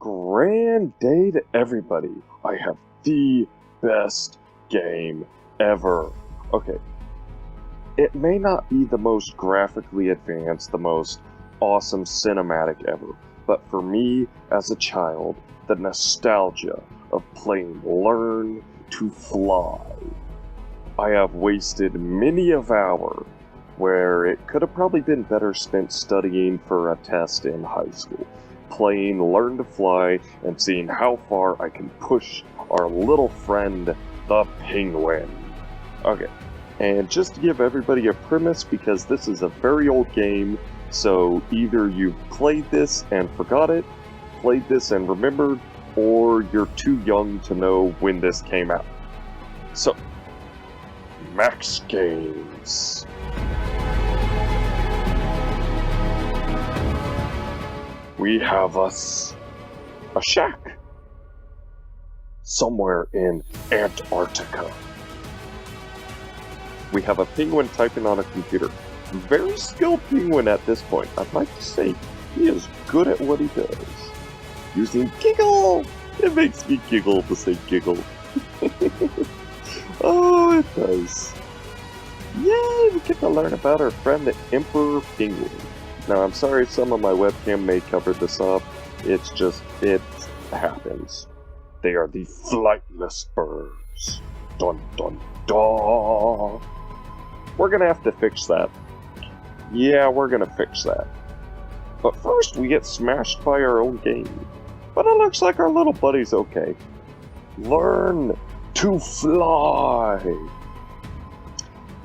Grand day to everybody. I have the best game ever. Okay, it may not be the most graphically advanced, the most awesome cinematic ever, but for me, as a child, the nostalgia of playing Learn to Fly. I have wasted many an hour where it could have probably been better spent studying for a test in high school, playing Learn to Fly and seeing how far I can push our little friend, the penguin. Okay, and just to give everybody a premise, because this is a very old game, so either you've played this and forgot it, played this and remembered, or you're too young to know when this came out. So, Max Games. We have us a shack somewhere in Antarctica. We have a penguin typing on a computer. Very skilled penguin at this point. I'd like to say he is good at what he does. Using giggle! It makes me giggle to say giggle. Oh, it does. Yay! We get to learn about our friend the Emperor Penguin. Now, I'm sorry some of my webcam may cover this up. It's just, it happens. They are the flightless birds. Dun dun dun! We're gonna have to fix that. Yeah, we're gonna fix that. But first, we get smashed by our own game. But it looks like our little buddy's okay. Learn to fly!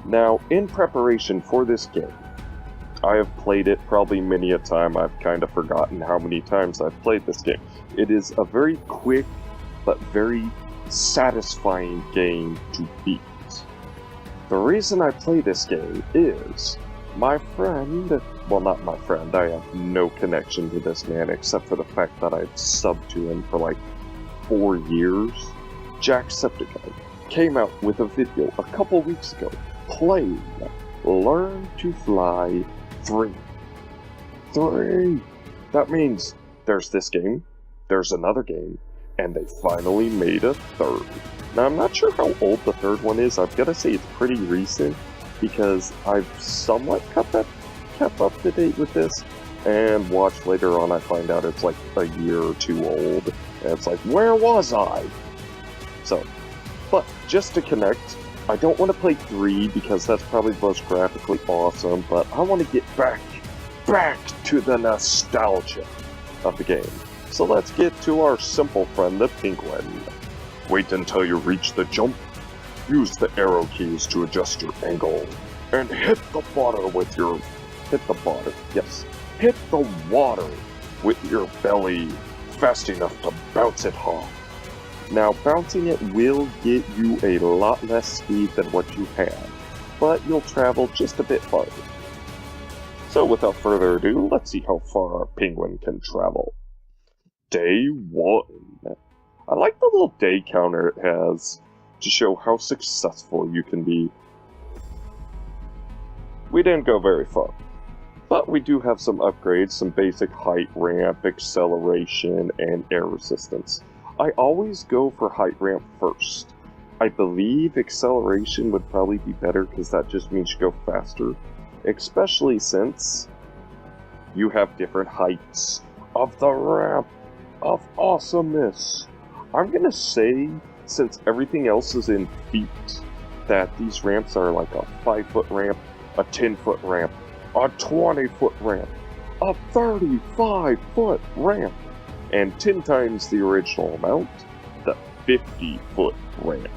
Now, in preparation for this game, I have played it probably many a time. I've kind of forgotten how many times I've played this game. It is a very quick, but very satisfying game to beat. The reason I play this game is my friend, well, not my friend, I have no connection to this man except for the fact that I've subbed to him for like 4 years. Jacksepticeye came out with a video a couple weeks ago playing Learn to Fly 3. That means there's this game, there's another game, and they finally made a third. Now, I'm not sure how old the third one is. I've got to say it's pretty recent, because I've somewhat kept up to date with this, and watch later on I find out it's like a year or two old, and it's like, where was I? So, but just to connect, I don't want to play 3 because that's probably the most graphically awesome, but I want to get back to the nostalgia of the game. So let's get to our simple friend, the penguin. Wait until you reach the jump. Use the arrow keys to adjust your angle. And hit the water with your... Hit the water with your belly fast enough to bounce it off. Now, bouncing it will get you a lot less speed than what you have, but you'll travel just a bit farther. So without further ado, let's see how far our penguin can travel. Day 1. I like the little day counter it has to show how successful you can be. We didn't go very far, but we do have some upgrades, some basic height ramp, acceleration, and air resistance. I always go for height ramp first. I believe acceleration would probably be better because that just means you go faster, especially since you have different heights of the ramp of awesomeness. I'm gonna say, since everything else is in feet, that these ramps are like a 5-foot ramp, a 10-foot ramp, a 20-foot ramp, a 35-foot ramp, and 10 times the original amount, the 50-foot ramp.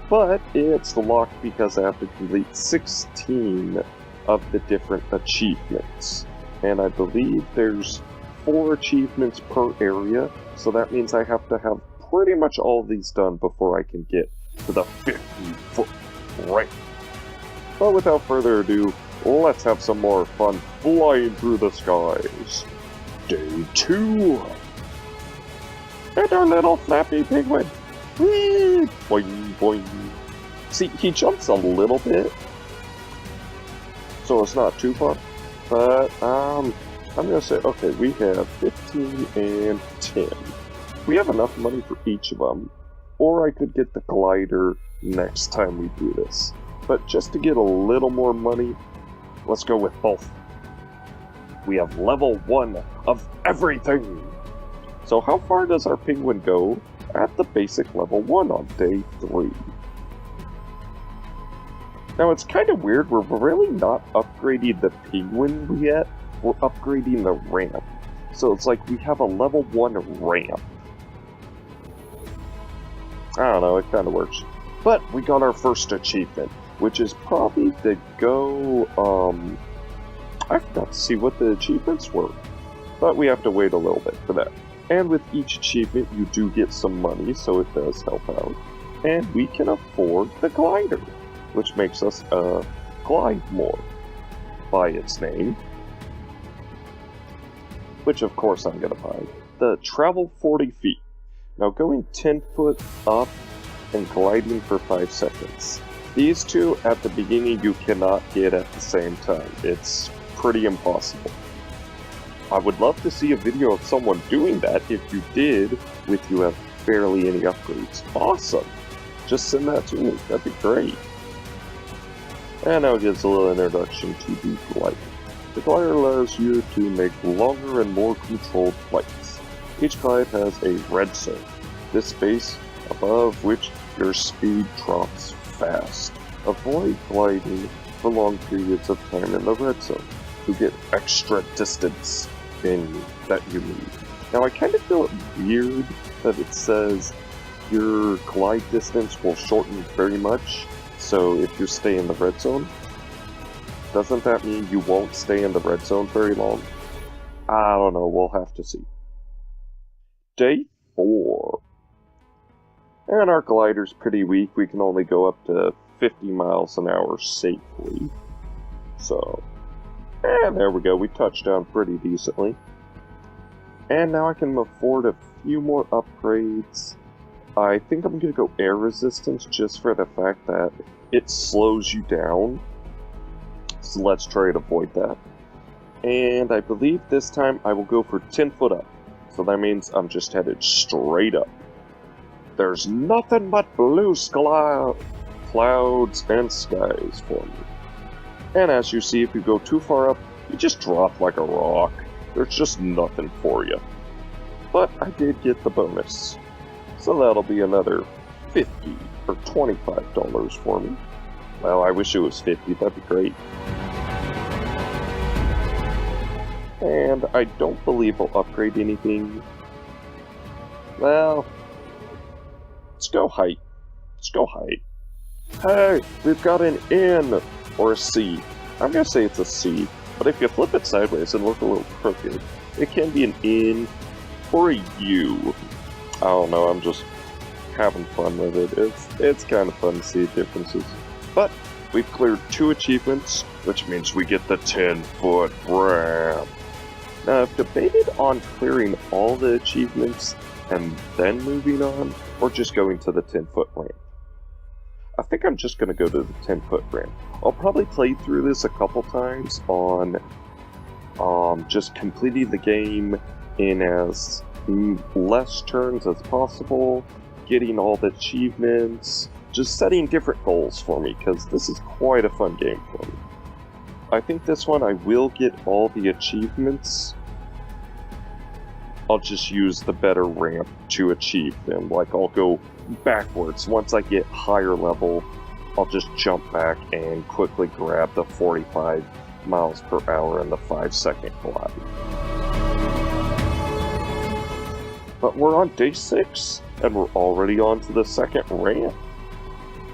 But it's locked because I have to complete 16 of the different achievements. And I believe there's 4 achievements per area, so that means I have to have pretty much all of these done before I can get to the 50-foot ramp. But without further ado, let's have some more fun flying through the skies. Day 2. And our little flappy penguin. Whee! Boing, boing. See, he jumps a little bit, so it's not too far. But, I'm gonna say, okay, we have 15 and 10. We have enough money for each of them, or I could get the glider next time we do this. But just to get a little more money, let's go with both. We have level 1 of everything! So how far does our penguin go at the basic level 1 on day 3? Now it's kind of weird, we're really not upgrading the penguin yet, we're upgrading the ramp. So it's like we have a level 1 ramp. I don't know, it kind of works. But we got our first achievement, which is probably to go, I forgot to see what the achievements were. But we have to wait a little bit for that. And with each achievement, you do get some money, so it does help out. And we can afford the glider, which makes us glide more by its name. Which of course I'm gonna buy. The travel 40 feet. Now going 10 foot up and gliding for 5 seconds. These two at the beginning you cannot get at the same time. It's pretty impossible. I would love to see a video of someone doing that. If you did, with you have barely any upgrades. Awesome! Just send that to me, that'd be great. And now it gives a little introduction to the glider. The glider allows you to make longer and more controlled flights. Each glide has a red zone, this space above which your speed drops fast. Avoid gliding for long periods of time in the red zone to get extra distance that you need. Now I kind of feel it weird that it says your glide distance will shorten very much, so if you stay in the red zone, doesn't that mean you won't stay in the red zone very long? I don't know, we'll have to see. Day 4. And our glider's pretty weak, we can only go up to 50 miles an hour safely. So, and there we go, we touched down pretty decently. And now I can afford a few more upgrades. I think I'm going to go air resistance just for the fact that it slows you down. So let's try to avoid that. And I believe this time I will go for 10 foot up. So that means I'm just headed straight up. There's nothing but blue clouds and skies for me. And as you see, if you go too far up, you just drop like a rock. There's just nothing for you. But I did get the bonus. So that'll be another $50 or $25 for me. Well, I wish it was 50, that'd be great. And I don't believe I'll upgrade anything. Well, let's go height. Let's go height. Hey, we've got an N or a C. I'm gonna say it's a C, but if you flip it sideways and look a little crooked, it can be an N or a U. I don't know, I'm just having fun with it. It's kind of fun to see differences. But we've cleared 2 achievements, which means we get the 10-foot ramp. Now I've debated on clearing all the achievements and then moving on, or just going to the 10-foot ramp. I think I'm just going to go to the 10-foot ramp. I'll probably play through this a couple times on just completing the game in as less turns as possible, getting all the achievements, just setting different goals for me, because this is quite a fun game for me. I think this one I will get all the achievements. I'll just use the better ramp to achieve them. Like, I'll go backwards. Once I get higher level, I'll just jump back and quickly grab the 45 miles per hour and the 5-second glide. But we're on day 6, and we're already on to the second ramp.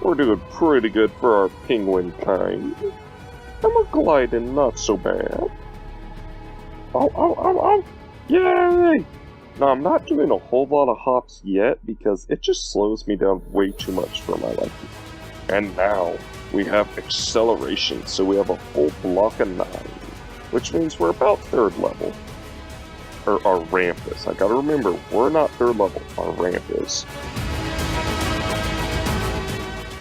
We're doing pretty good for our penguin kind. And we're gliding not so bad. Oh! Yay! Now, I'm not doing a whole lot of hops yet because it just slows me down way too much for my liking. And now, we have acceleration, so we have a full block of 9, which means we're about 3rd level. Or our ramp is. I gotta remember, we're not 3rd level, our ramp is.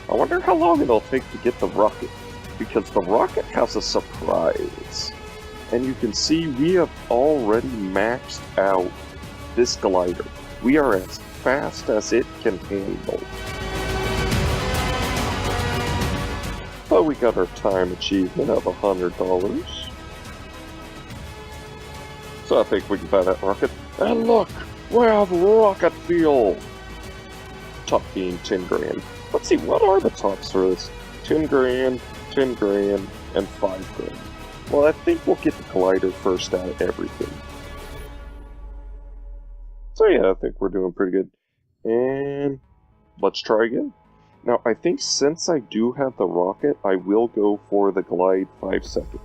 I wonder how long it'll take to get the rocket, because the rocket has a surprise. And you can see we have already maxed out this glider. We are as fast as it can handle. But we got our time achievement of $100. So I think we can buy that rocket. And look, we have rocket fuel! Top being 10 grand. Let's see, what are the tops for this? 10 grand, 10 grand, and 5 grand. Well, I think we'll get the glider first out of everything. So yeah, I think we're doing pretty good. And let's try again. Now, I think since I do have the rocket, I will go for the glide 5 seconds.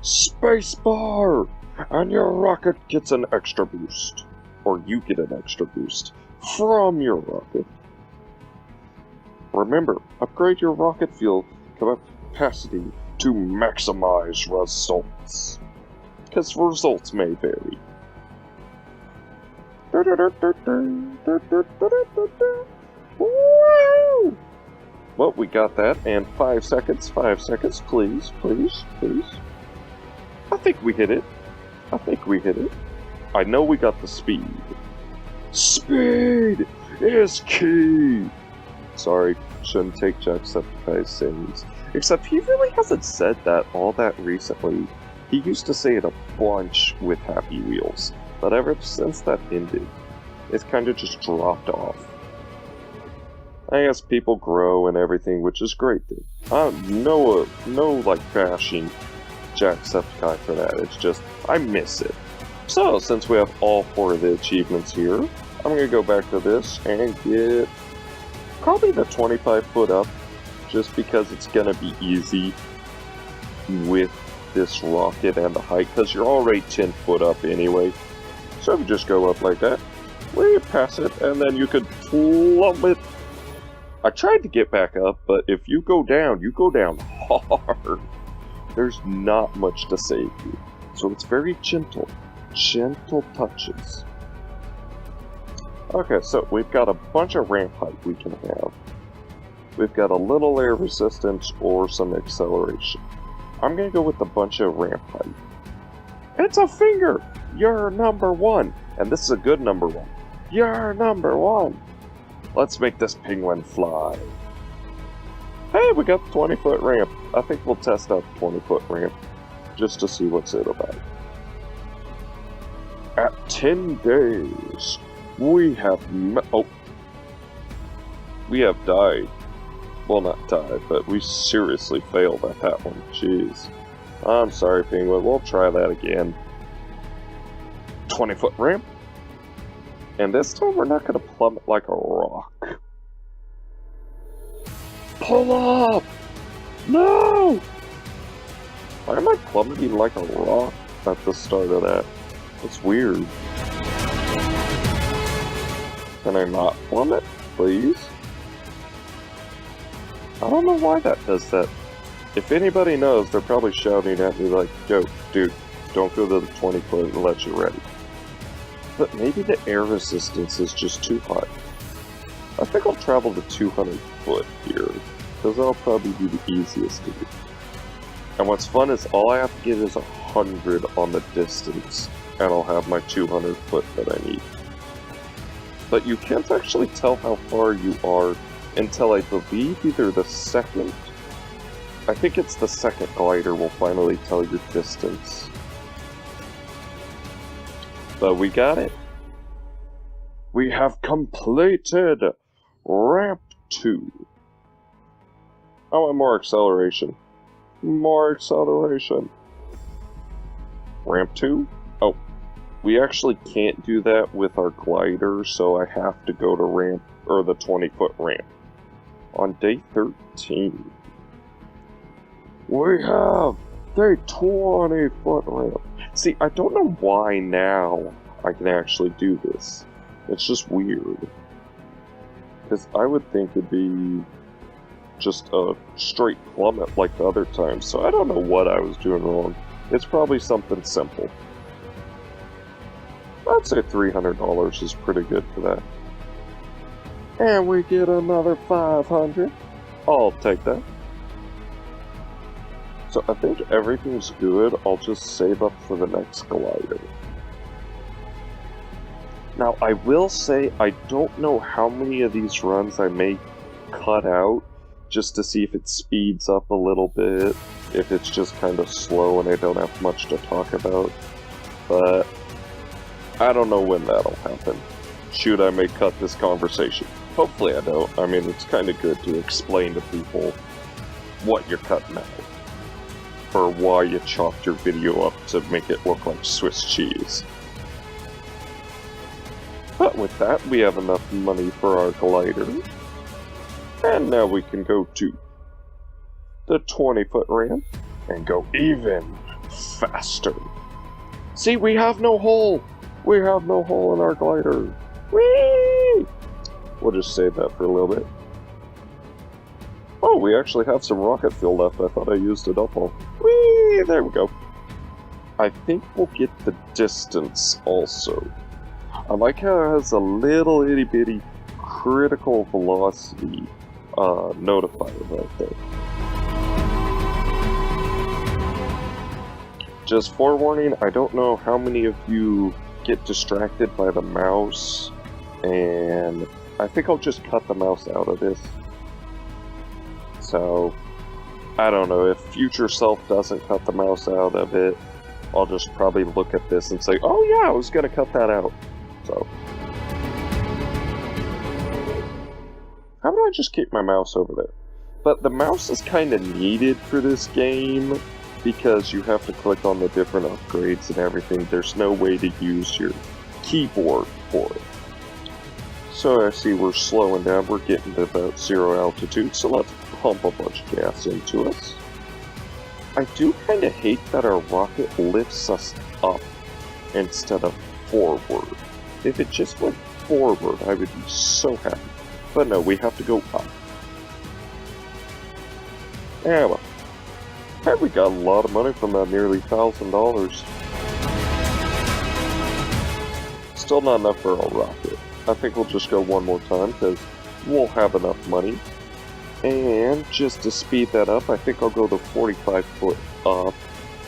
Spacebar! And your rocket gets an extra boost. Or you get an extra boost from your rocket. Remember, upgrade your rocket fuel capacity to maximize results. Because results may vary. Woo! Well, we got that, and 5 seconds, please, please, please. I think we hit it. I know we got the speed. Speed is key! Sorry, shouldn't take Jacksepticeye's sayings. Except he really hasn't said that all that recently. He used to say it a bunch with Happy Wheels, but ever since that ended, it's kind of just dropped off. I guess people grow and everything, which is great. No bashing Jacksepticeye for that. It's just, I miss it. So, since we have all 4 of the achievements here, I'm going to go back to this and get probably the 25 foot up, just because it's going to be easy with this rocket and the height, because you're already 10 foot up anyway. So if you just go up like that, we pass it, and then you could plummet. I tried to get back up, but if you go down hard. There's not much to save you. So it's very gentle. Gentle touches. Okay, so we've got a bunch of ramp height we can have. We've got a little air resistance or some acceleration. I'm going to go with a bunch of ramp height. It's a finger! You're number 1. And this is a good number 1. You're number 1. Let's make this penguin fly. Hey, we got the 20 foot ramp. I think we'll test out the 20 foot ramp just to see what's it about. At 10 days, we have we have died. Well, not died, but we seriously failed at that one. Jeez. I'm sorry, penguin. We'll try that again. 20 foot ramp. And this time we're not going to plummet like a rock. Pull up! No! Why am I plummeting like a rock at the start of that? That's weird. Can I not plummet, please? I don't know why that does that. If anybody knows, they're probably shouting at me like, yo, dude, don't go to the 20 foot unless you're ready. But maybe the air resistance is just too high. I think I'll travel to 200 foot here, because that'll probably be the easiest to do. And what's fun is all I have to get is 100 on the distance, and I'll have my 200 foot that I need. But you can't actually tell how far you are until I believe either the second... I think it's the second glider will finally tell your distance. But we got it. We have completed Ramp 2. I want more acceleration. More acceleration. Ramp 2? Oh, we actually can't do that with our glider, so I have to go to ramp, or the 20 foot ramp. On day 13, we have the 20 foot ramp. See, I don't know why now I can actually do this. It's just weird. Because I would think it'd be just a straight plummet like the other times, so I don't know what I was doing wrong. It's probably something simple. I'd say $300 is pretty good for that. And we get another 500. I'll take that. So I think everything's good. I'll just save up for the next glider. Now, I will say I don't know how many of these runs I may cut out just to see if it speeds up a little bit, if it's just kind of slow and I don't have much to talk about. But I don't know when that'll happen. Shoot, I may cut this conversation. Hopefully I don't. I mean, it's kind of good to explain to people what you're cutting out, or why you chopped your video up to make it look like Swiss cheese. But with that, we have enough money for our glider. And now we can go to the 20-foot ramp and go even faster. See, we have no hole! We have no hole in our glider. Whee! We'll just save that for a little bit. Oh, we actually have some rocket fuel left. I thought I used it up all. Whee! There we go. I think we'll get the distance also. I like how it has a little itty bitty critical velocity notifier right there. Just forewarning, I don't know how many of you get distracted by the mouse, and I think I'll just cut the mouse out of this. So, I don't know, if future self doesn't cut the mouse out of it, I'll just probably look at this and say, oh yeah, I was gonna cut that out. So, how about I just keep my mouse over there? But the mouse is kind of needed for this game because you have to click on the different upgrades and everything. There's no way to use your keyboard for it. So I see we're slowing down. We're getting to about 0 altitude, so let's pump a bunch of gas into us. I do kind of hate that our rocket lifts us up instead of forward. If it just went forward, I would be so happy. But no, we have to go up. Yeah, well. Hey, we got a lot of money from that, nearly $1,000. Still not enough for a rocket. I think we'll just go one more time, because we'll have enough money. And just to speed that up, I think I'll go the 45 foot up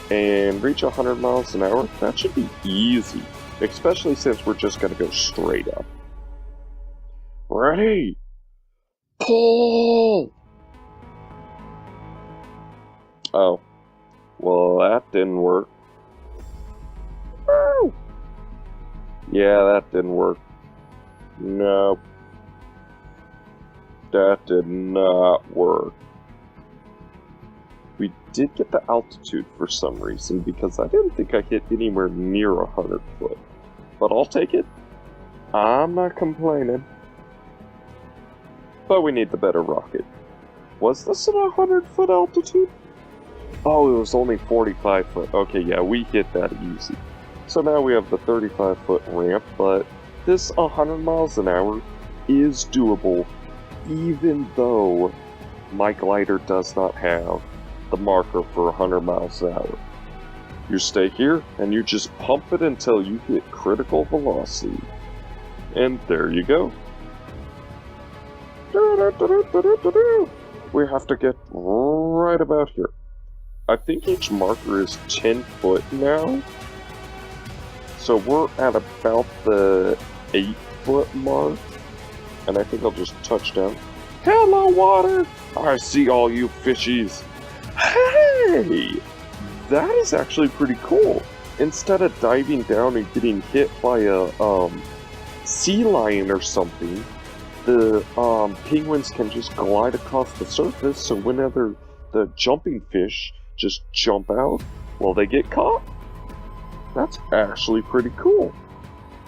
and reach 100 miles an hour. That should be easy. Especially since we're just going to go straight up. Ready? Pull! Oh. Well, that didn't work. Woo! Yeah, that didn't work. Nope. That did not work. We did get the altitude for some reason, because I didn't think I hit anywhere near 100 foot. But I'll take it. I'm not complaining. But we need the better rocket. Was this at 100 foot altitude? Oh, it was only 45 foot. Okay, yeah, we hit that easy. So now we have the 35 foot ramp, but this 100 miles an hour is doable, even though my glider does not have the marker for 100 miles an hour. You stay here, and you just pump it until you hit critical velocity. And there you go. We have to get right about here. I think each marker is 10 foot now. So we're at about the 8 foot mark. And I think I'll just touch down. Hello, water! I see all you fishies. Hey! That is actually pretty cool. Instead of diving down and getting hit by a sea lion or something, the penguins can just glide across the surface, so whenever the jumping fish just jump out, well, they get caught. That's actually pretty cool.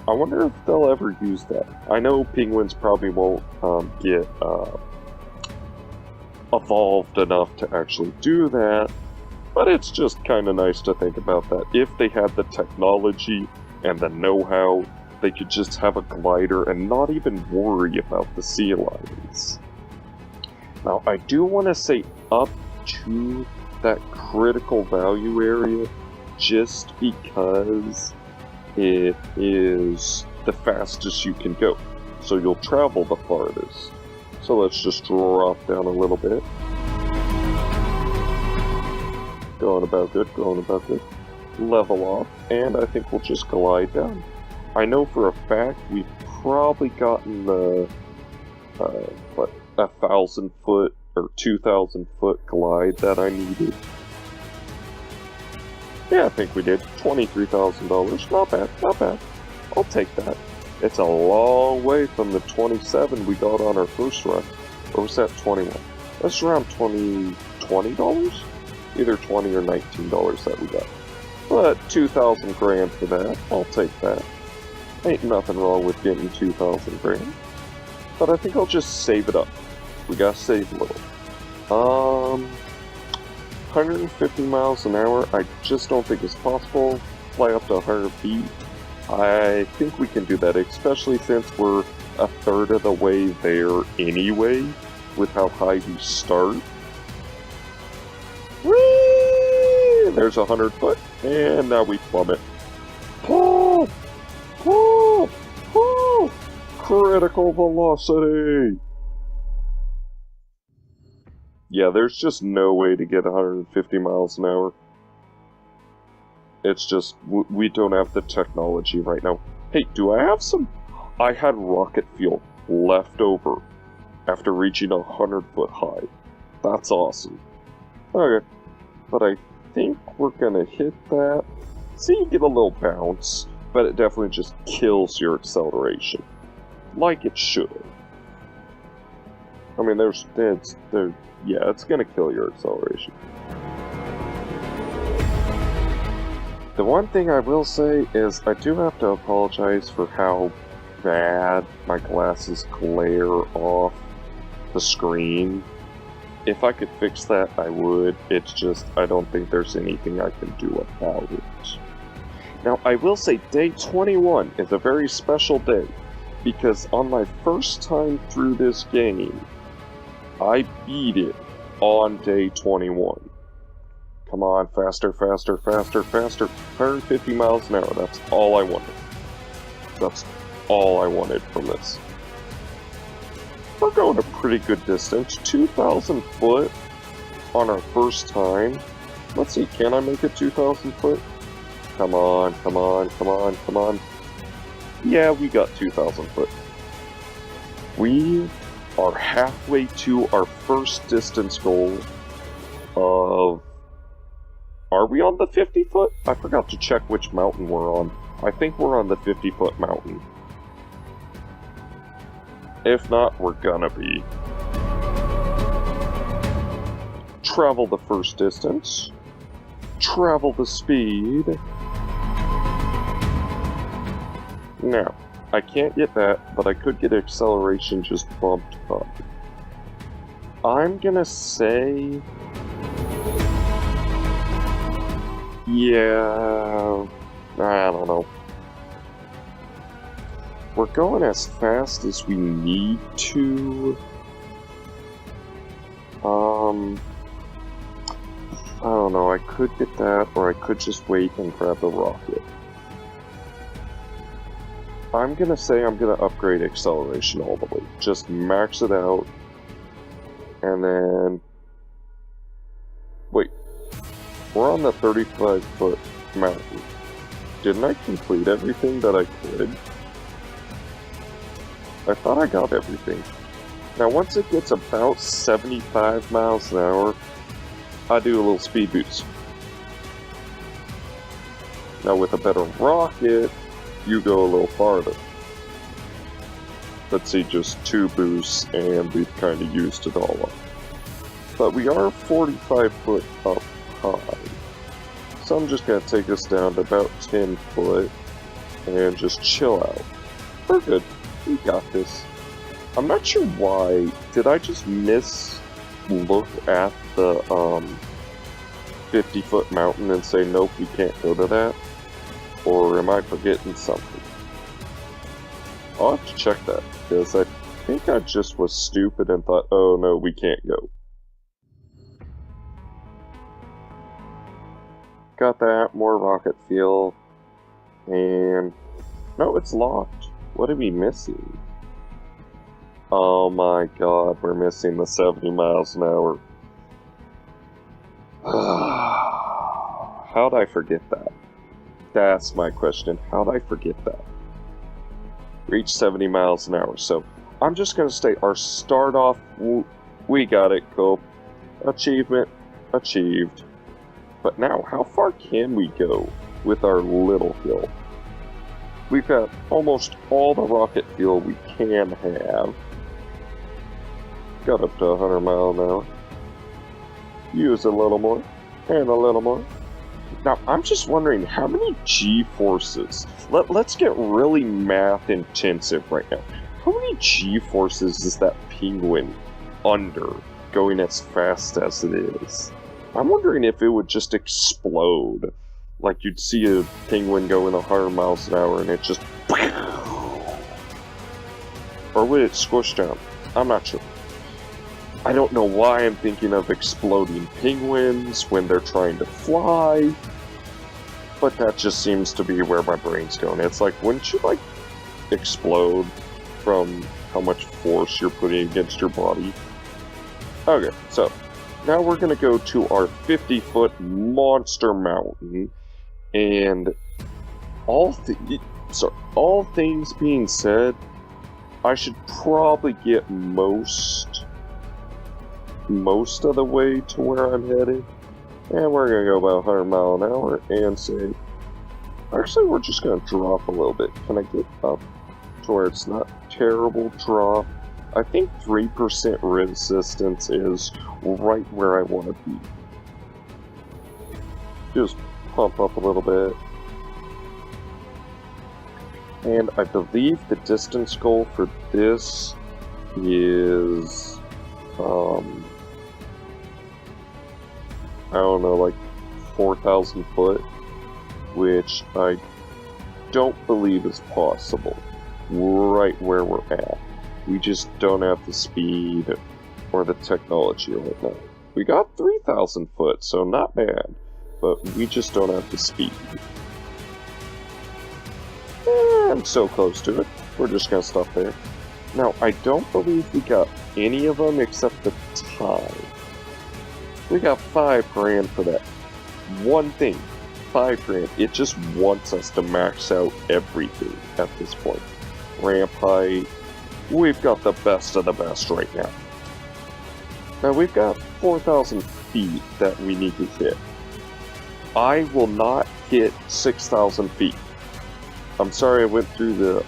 I wonder if they'll ever use that. I know penguins probably won't get evolved enough to actually do that, but it's just kind of nice to think about that. If they had the technology and the know-how, they could just have a glider and not even worry about the sea lions. Now, I do want to say up to that critical value area, just because it is the fastest you can go. So you'll travel the farthest. So let's just drop down a little bit. Going about good, going about good. Level off, and I think we'll just glide down. I know for a fact we've probably gotten the, 1,000-foot or 2,000-foot glide that I needed. Yeah, I think we did. $23,000. Not bad, not bad. I'll take that. It's a long way from the 27 we got on our first run. Or was that 21? That's around $20? Either 20 or $19 that we got. But 2,000 grand for that. I'll take that. Ain't nothing wrong with getting 2,000 grand. But I think I'll just save it up. We gotta save a little. 150 miles an hour, I just don't think it's possible. Fly up to 100 feet. I think we can do that, especially since we're a third of the way there anyway, with how high we start. Whee! There's 100 foot, and now we plummet. Pull! Pull! Pull! Critical velocity! Yeah, there's just no way to get 150 miles an hour. It's just, we don't have the technology right now. Hey, do I have some? I had rocket fuel left over after reaching 100-foot high. That's awesome. Okay, but I think we're gonna hit that. See, you get a little bounce, but it definitely just kills your acceleration. Like it should. I mean, yeah, it's gonna kill your acceleration. The one thing I will say is I do have to apologize for how bad my glasses glare off the screen. If I could fix that, I would. It's just, I don't think there's anything I can do about it. Now, I will say day 21 is a very special day, because on my first time through this game, I beat it on day 21. Come on, faster, faster, faster, faster. 150 miles an hour, that's all I wanted. That's all I wanted from this. We're going a pretty good distance. 2,000 foot on our first time. Let's see, can I make it 2,000 foot? Come on, come on, come on, come on. Yeah, we got 2,000 foot. We are halfway to our first distance goal of... Are we on the 50 foot? I forgot to check which mountain we're on. I think we're on the 50 foot mountain. If not, we're gonna be. Travel the first distance. Travel the speed. Now, I can't get that, but I could get acceleration just bumped up. I'm gonna say... Yeah... I don't know. We're going as fast as we need to. I don't know, I could get that, or I could just wait and grab the rocket. I'm gonna say I'm gonna upgrade acceleration all the way. Just max it out. And then... Wait. We're on the 35-foot mountain. Didn't I complete everything that I could? I thought I got everything. Now once it gets about 75 miles an hour, I do a little speed boost. Now with a better rocket, you go a little farther. Let's see, just 2 boosts and we've kind of used it all up. But we are 45 foot up high. So I'm just going to take us down to about 10 foot and just chill out. We're good. We got this. I'm not sure why. Did I just look at the 50-foot mountain and say, nope, we can't go to that? Or am I forgetting something? I'll have to check that, because I think I just was stupid and thought, oh no, we can't go. Got that, more rocket fuel, and... No, it's locked. What are we missing? Oh my god, we're missing the 70 miles an hour. how'd I forget that? That's my question. How'd I forget that? Reach 70 miles an hour. So I'm just going to say our start off, we got it, cool. Achievement achieved. But now, how far can we go with our little hill? We've got almost all the rocket fuel we can have. Got up to 100 miles an hour. Use a little more, and a little more. Now, I'm just wondering, how many G-forces? Let's get really math-intensive right now. How many G-forces is that penguin under, going as fast as it is? I'm wondering if it would just explode. Like you'd see a penguin going 100 miles an hour and it just... Or would it squish down? I'm not sure. I don't know why I'm thinking of exploding penguins when they're trying to fly, but that just seems to be where my brain's going. It's like, wouldn't you, like, explode from how much force you're putting against your body? Okay, so, now we're going to go to our 50-foot monster mountain, and all things being said, I should probably get most of the way to where I'm headed, and we're gonna go about 100 miles an hour and say, actually we're just gonna drop a little bit. Can I get up to where it's not terrible drop? I think 3% resistance is right where I want to be. Just pump up a little bit. And I believe the distance goal for this is I don't know, like 4,000 foot, which I don't believe is possible right where we're at. We just don't have the speed or the technology right now. We got 3,000 foot, so not bad, but we just don't have the speed. I'm so close to it. We're just gonna stop there. Now, I don't believe we got any of them except the time. We got 5 grand for that one thing. 5 grand. It just wants us to max out everything at this point. Ramp height. We've got the best of the best right now. Now we've got 4,000 feet that we need to hit. I will not hit 6,000 feet. I'm sorry I went through the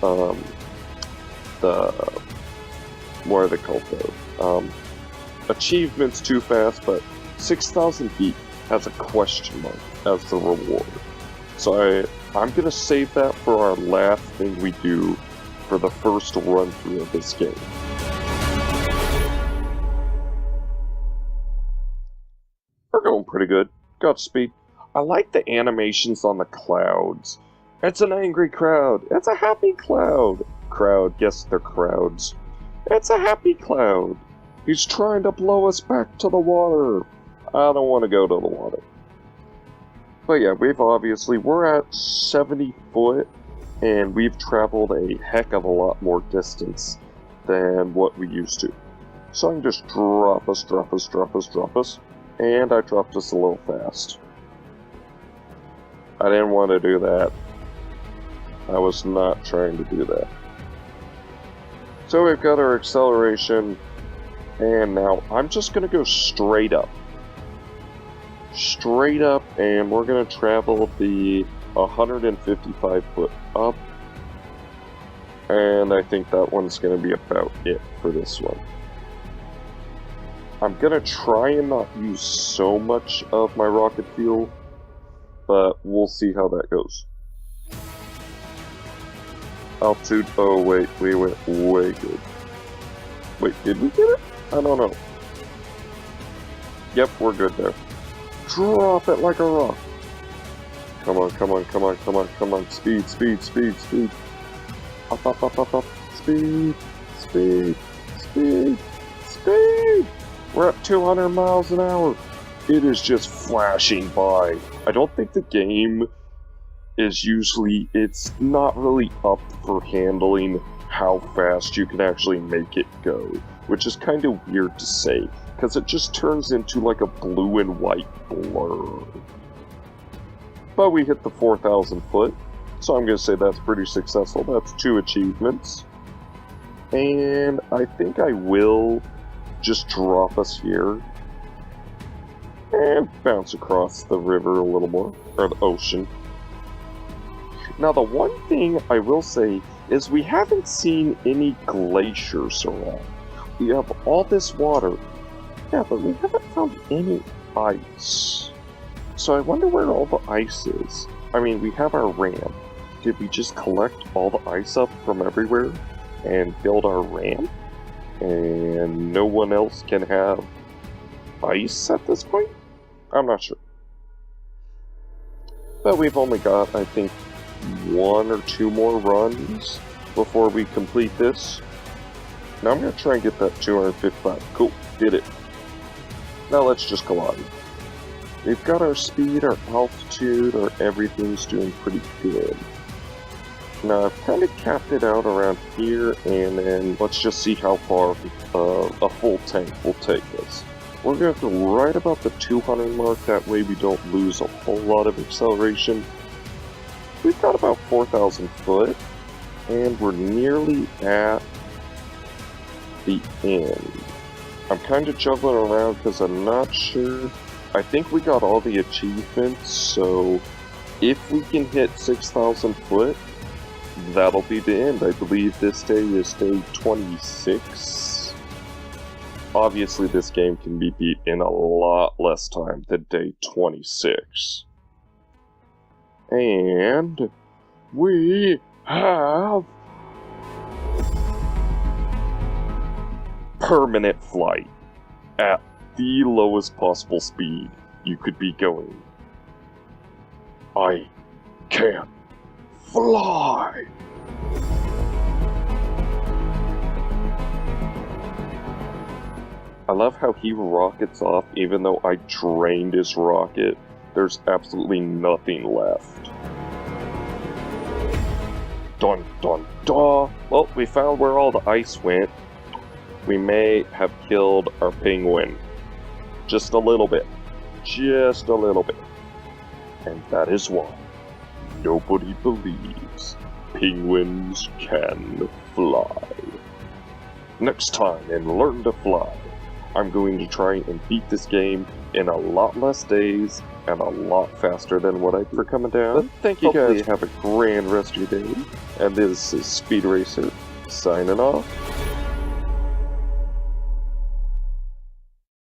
what are they called though? Achievements too fast, but 6,000 feet has a question mark as the reward. So I'm gonna save that for our last thing we do for the first run through of this game. We're going pretty good. Godspeed. I like the animations on the clouds. It's an angry crowd. It's a happy cloud. Crowd. Yes, they're crowds. It's a happy cloud. He's trying to blow us back to the water. I don't want to go to the water. But yeah, we're at 70 foot, and we've traveled a heck of a lot more distance than what we used to. So I can just drop us, and I dropped us a little fast. I didn't want to do that. I was not trying to do that. So we've got our acceleration, and now I'm just going to go straight up. Straight up, and we're going to travel the 155 foot up. And I think that one's going to be about it for this one. I'm going to try and not use so much of my rocket fuel, but we'll see how that goes. Altitude, oh wait, we went way good. Wait, did we get it? I don't know. Yep, we're good there. Drop it like a rock. Come on, come on, come on, come on, come on. Speed, speed, speed, speed. Up, up, up, up, up. Speed, speed, speed, speed. We're at 200 miles an hour. It is just flashing by. I don't think the game is usually, it's not really up for handling how fast you can actually make it go, which is kind of weird to say, because it just turns into like a blue and white blur. But we hit the 4,000 foot, so I'm going to say that's pretty successful. That's 2 achievements. And I think I will just drop us here and bounce across the river a little more, or the ocean. Now, the one thing I will say is we haven't seen any glaciers around. We have all this water, yeah, but we haven't found any ice. So I wonder where all the ice is. I mean, we have our ramp. Did we just collect all the ice up from everywhere and build our ramp? And no one else can have ice at this point? I'm not sure. But we've only got, I think, 1 or 2 more runs before we complete this. Now I'm going to try and get that 255. Cool, did it. Now let's just collide. We've got our speed, our altitude, our everything's doing pretty good. Now I've kind of capped it out around here, and then let's just see how far a full tank will take us. We're going to go right about the 200 mark, that way we don't lose a whole lot of acceleration. We've got about 4,000 foot, and we're nearly at the end. I'm kind of juggling around because I'm not sure. I think we got all the achievements, so if we can hit 6,000 foot, that'll be the end. I believe this day is day 26. Obviously, this game can be beat in a lot less time than day 26. And we have permanent flight at the lowest possible speed you could be going. I can fly! I love how he rockets off even though I drained his rocket. There's absolutely nothing left. Dun dun dun! Well, we found where all the ice went. We may have killed our penguin. Just a little bit. Just a little bit. And that is why nobody believes penguins can fly. Next time in Learn to Fly, I'm going to try and beat this game in a lot less days and a lot faster than what I for coming down. But thank you guys. Have a grand rest of your day. And this is Speed Racer, signing off.